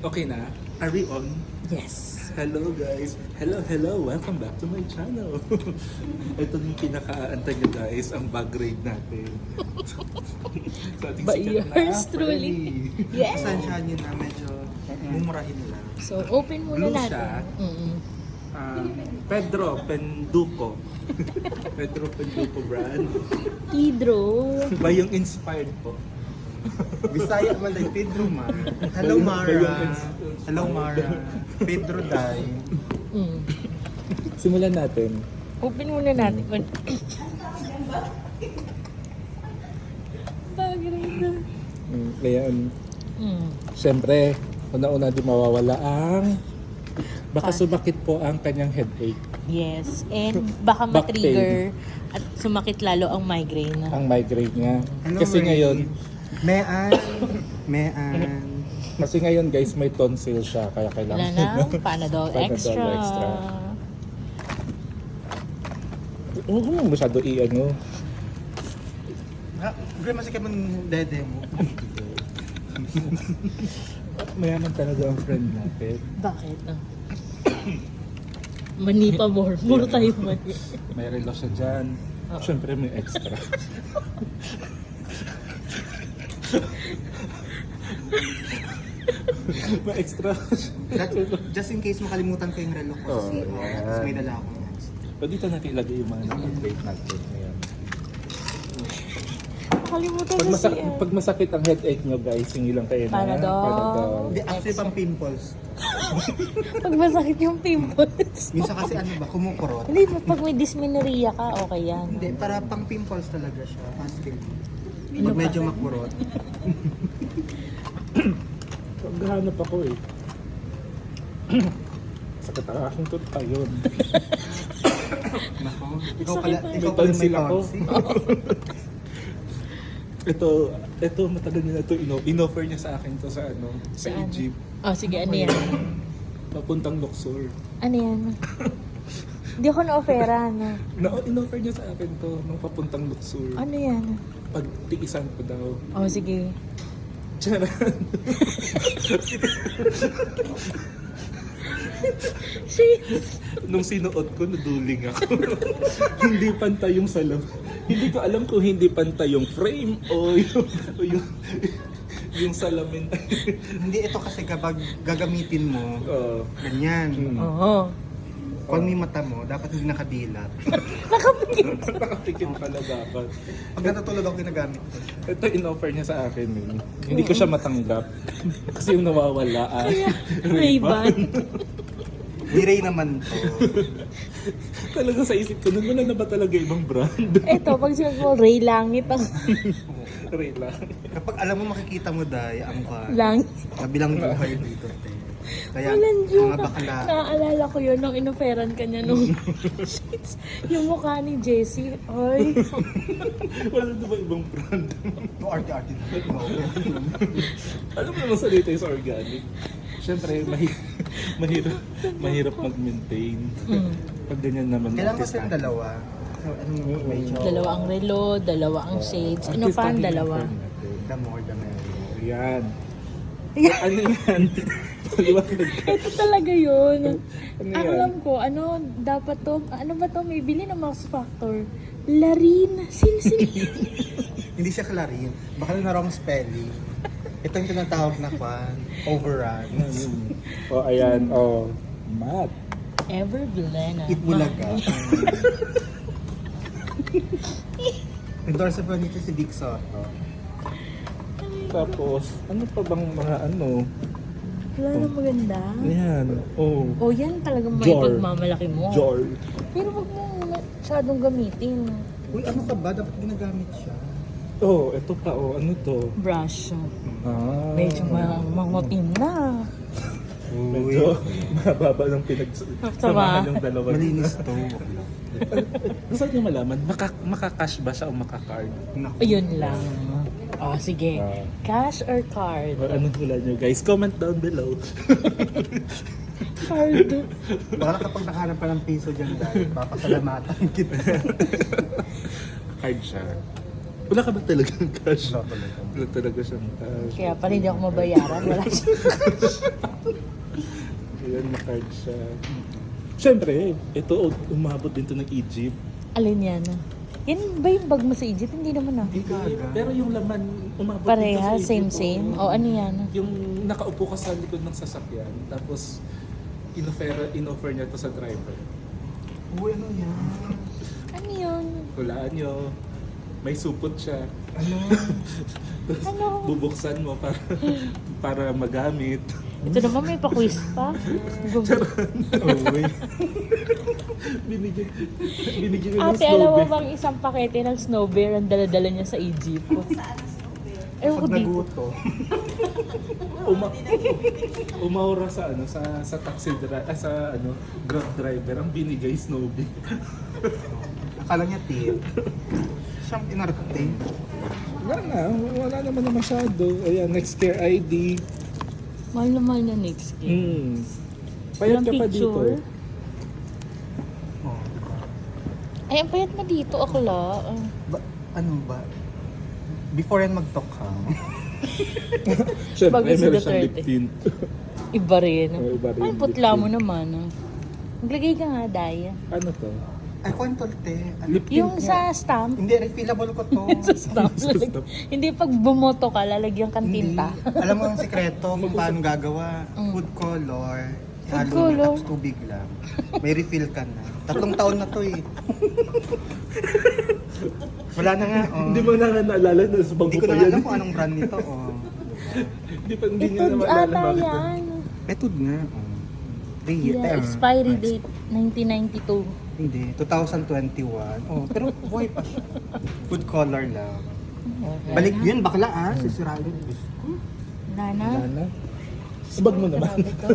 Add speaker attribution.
Speaker 1: Okay na? Are we on?
Speaker 2: Yes.
Speaker 1: Hello guys! Hello! Welcome back to my channel! Ito yung pinaka-aantay nyo guys, ang bag raid natin. So ating
Speaker 2: By
Speaker 1: sikat na
Speaker 2: yours truly. Yes.
Speaker 3: Pasensyahan nyo na medyo mumurahin lang.
Speaker 2: So, open muna
Speaker 1: Blue
Speaker 2: natin.
Speaker 1: siya.
Speaker 2: Mm-mm.
Speaker 1: Pedro Penduko. Pedro Penduko brand.
Speaker 2: Pedro.
Speaker 1: Ba yung inspired po?
Speaker 3: Bisaya man dahil Pedro man. Hello Mara. Hello Mara. Pedro Day.
Speaker 2: Mm.
Speaker 1: Simulan natin.
Speaker 2: Open muna natin.
Speaker 1: Ngayon,
Speaker 2: Mm.
Speaker 1: siyempre, una-una di mawawala ang baka sumakit po ang kanyang headache.
Speaker 2: Yes. And baka
Speaker 1: Back
Speaker 2: ma-trigger at sumakit lalo ang migraine.
Speaker 1: Ang migraine niya.
Speaker 3: Hello,
Speaker 1: Kasi
Speaker 3: Ray.
Speaker 1: ngayon,
Speaker 3: Mean.
Speaker 1: guys, may tonsil siya kaya
Speaker 2: Wala
Speaker 1: kailangan
Speaker 2: na, Panadol
Speaker 1: Panadol
Speaker 2: extra.
Speaker 1: extra. Huwag mo masyado i-ano.
Speaker 3: Gawin masakit man dede mo.
Speaker 1: Mayaman talaga ang friend natin.
Speaker 2: Bakit? Mani pa more. More tayo mani.
Speaker 1: May relo siya dyan.
Speaker 2: Oo.
Speaker 1: Siyempre may extra. May extra.
Speaker 3: Just in case makalimutan ko yung relo ko sa
Speaker 1: Oh,
Speaker 3: CR.
Speaker 1: yeah.
Speaker 3: Tapos may dala akong
Speaker 1: So dito natin ilagay yung mga update natin ngayon.
Speaker 2: Kalimutan
Speaker 1: Pag,
Speaker 2: na
Speaker 1: pag masakit ang headache nyo guys, hingi lang kayo na
Speaker 2: Panadol.
Speaker 3: Hindi, actually pang pimples.
Speaker 2: Pag masakit yung pimples.
Speaker 3: Minsan kasi ano ba, kumukurot.
Speaker 2: Hindi, pag may dysmenorrhea ka, okay yan.
Speaker 3: Hindi, para pang pimples talaga siya. Fasting.
Speaker 2: Ano
Speaker 3: Pag
Speaker 2: pa?
Speaker 3: medyo makurot.
Speaker 1: Maghahanap ako eh. Sakit ang aking tut ayun.
Speaker 3: Nako,
Speaker 2: Sakit na.
Speaker 3: ikaw pala may
Speaker 1: Tonsil ako.
Speaker 3: tonsil.
Speaker 1: Ito matagal na ito inoffer niya sa akin to sa sa
Speaker 2: Saan?
Speaker 1: Egypt.
Speaker 2: Oh, sige, ano yan?
Speaker 1: Papuntang Luxor.
Speaker 2: Ano yan? Hindi ako na-offeran.
Speaker 1: Inoffer niya sa akin to nung papuntang Luxor.
Speaker 2: Ano yan?
Speaker 1: Pagtiisan ko daw.
Speaker 2: Oh, sige.
Speaker 1: Charan. Nung sinuot ko, naduling ako. Hindi pantay yung salam. Hindi ko alam kung hindi pantay yung frame o yung salamin.
Speaker 3: Hindi, ito kasi kapag gagamitin mo,
Speaker 1: Oo.
Speaker 3: ganyan.
Speaker 2: Oo.
Speaker 3: Pag may mata mo, dapat hindi nakadilat.
Speaker 1: Nakatikin pala dapat.
Speaker 3: Pag natutulog ako, ginagamit ko.
Speaker 1: Ito in-offer niya sa akin eh. Hindi ko siya matanggap. Kasi yung nawawala
Speaker 2: Ray-Ban.
Speaker 3: Miray naman to.
Speaker 1: Talaga sa isip ko, wala na ba talaga ibang brand?
Speaker 2: Ito, pag sinabi mo, Ray Langit ang
Speaker 1: Ray lang.
Speaker 3: Kapag alam mo, makikita mo dahil ang
Speaker 2: langit.
Speaker 3: kabilang buhay dito. Te. Kaya
Speaker 2: Walang
Speaker 3: mga
Speaker 2: joke.
Speaker 3: bakla.
Speaker 2: Naaalala ko yun nung inoferan ka niya nung shits. Yung mukha ni Jessie. Ay.
Speaker 1: Wala na ba ibang brand?
Speaker 3: Ito arte-arte na.
Speaker 1: Alam mo naman sa dito sa organic. Siyempre, mahirap mag-maintain.
Speaker 2: Mm.
Speaker 1: Pag ganyan naman.
Speaker 3: Kailangan
Speaker 1: artist
Speaker 3: kasi yung dalawa. So, anong medyo
Speaker 2: Dalawa ang relo, dalawa ang shades. Ano pa ang dalawa?
Speaker 3: the more the merrier.
Speaker 1: Yan. Ano yan? Paliwanag ka.
Speaker 2: Ito talaga yun.
Speaker 1: Ano
Speaker 2: Ang
Speaker 1: yan?
Speaker 2: alam ko, dapat to, ano ba to, may bili ng Max Factor. Larin. Sin.
Speaker 3: Hindi siya klarin. Baka na wrong spelling. Ito yung tinatawag na kwan, overrun.
Speaker 1: Oh, ayan. Oh, mat.
Speaker 2: Everblena.
Speaker 3: Eat Bulaga. Endorse po nito si Vic Soto.
Speaker 1: Tapos, ano pa bang mga ano?
Speaker 2: Wala na maganda.
Speaker 1: Yan. Oh.
Speaker 2: O yan talagang may
Speaker 1: Jar.
Speaker 2: pagmamalaki mo.
Speaker 1: Jar.
Speaker 2: Pero wag mo masyadong gamitin.
Speaker 3: Uy, ano ka ba? Dapat ginagamit siya.
Speaker 1: Oh, ito pa. Oh, ano to?
Speaker 2: Brush.
Speaker 1: Ah.
Speaker 2: Medyo mangutim na.
Speaker 1: Medyo mababa ng pinagsamahan ng dalawa.
Speaker 3: Malinis to.
Speaker 1: Gusto niyo malaman, makakash ba siya o makakard?
Speaker 3: Naku.
Speaker 2: Ayun lang. Oh, sige.
Speaker 1: Ah.
Speaker 2: Cash or card?
Speaker 1: O anong hula niyo guys? Comment down below.
Speaker 2: Card.
Speaker 3: Baka kapag nakahanap pa ng piso dyan dahil, papasalamatan kita.
Speaker 1: Card siya. Wala ka ba talagang cash?
Speaker 3: Wala talaga.
Speaker 1: Wala talaga siyang cash.
Speaker 2: Kaya pa rin hindi ako mabayaran. Wala siya.
Speaker 1: Ayan, na-card siya. Siyempre, ito umabot din to ng Egypt.
Speaker 2: Alin yan? Yan ba yung bag mo sa Egypt? Hindi naman ah.
Speaker 3: Hindi gaga.
Speaker 1: Pero yung laman, umabot
Speaker 2: Pareha,
Speaker 1: din to sa Egypt.
Speaker 2: same.
Speaker 1: Oo.
Speaker 2: O ano yan?
Speaker 1: Yung nakaupo ka sa likod ng sasakyan, tapos in-offer niya to sa driver.
Speaker 3: Uy, ano yan?
Speaker 2: Ano yun?
Speaker 1: Hulaan nyo, may supot siya.
Speaker 3: Ano?
Speaker 2: Ano?
Speaker 1: Bubuksan mo para magamit.
Speaker 2: Ito naman may pa-quiz pa.
Speaker 3: Uy.
Speaker 1: Binigyan niya ng
Speaker 2: Ate, alam mo
Speaker 1: snowball.
Speaker 2: bang isang pakete ng snow bear ang dala-dala niya sa Egypt? Ewan ko
Speaker 3: Pag
Speaker 2: dito.
Speaker 3: naguto.
Speaker 1: Umaura sa sa taxi sa Grab driver ang binigay snowball.
Speaker 3: Akala niya tip. Siyang inarte.
Speaker 1: Wala naman na masyado. Ayan, next care ID.
Speaker 2: Mahal na mahal na next year.
Speaker 1: Payat
Speaker 2: Walang
Speaker 1: ka pa dito.
Speaker 2: picture.
Speaker 3: Oh, diba?
Speaker 2: Ay, ang payat mo dito, akla.
Speaker 3: Ano ba? Before yan mag-talk ha.
Speaker 1: Siyempre,
Speaker 2: Bago si
Speaker 1: meron siyang
Speaker 2: Duterte.
Speaker 1: lip tint.
Speaker 2: Iba rin.
Speaker 1: Oh, iba rin
Speaker 2: Ay,
Speaker 1: yung
Speaker 2: putla
Speaker 1: lip
Speaker 2: mo
Speaker 1: tint.
Speaker 2: naman. Ah. Maglagay ka nga, Daya.
Speaker 1: Ano to?
Speaker 3: Ay, kwento te. Ano?
Speaker 1: Lip tint
Speaker 2: Yung
Speaker 1: nga.
Speaker 2: sa stamp.
Speaker 3: Hindi, refillable ko to.
Speaker 2: Sa stamp.
Speaker 1: Sa stamp.
Speaker 2: Hindi pag bumoto ka, lalagyan kang
Speaker 3: Hindi.
Speaker 2: tinta.
Speaker 3: Alam mo ang sekreto kung paano gagawa.
Speaker 2: Mm.
Speaker 3: Food color.
Speaker 2: Food
Speaker 3: Halo
Speaker 2: color?
Speaker 3: niya, tapos tubig lang. May refill ka na. 3 taon na to eh. Wala na nga. Oh.
Speaker 1: Hindi mo na nga naalala na sa bangko
Speaker 3: Hindi ko
Speaker 1: pa
Speaker 3: na
Speaker 1: yan.
Speaker 3: alam kung anong brand nito. Oh.
Speaker 1: Hindi niya
Speaker 2: Ito
Speaker 1: na maalala
Speaker 2: ata
Speaker 1: bakit.
Speaker 2: yan.
Speaker 3: Method nga. Oh.
Speaker 2: Yeah, expiry date 1992.
Speaker 3: Hindi, 2021. Oh, pero buhay pa siya. Food color lang. Balik yun, bakla ah. Sisirain.
Speaker 2: Nana.
Speaker 1: Wala na. Sabag mo naman.
Speaker 2: Grabe to.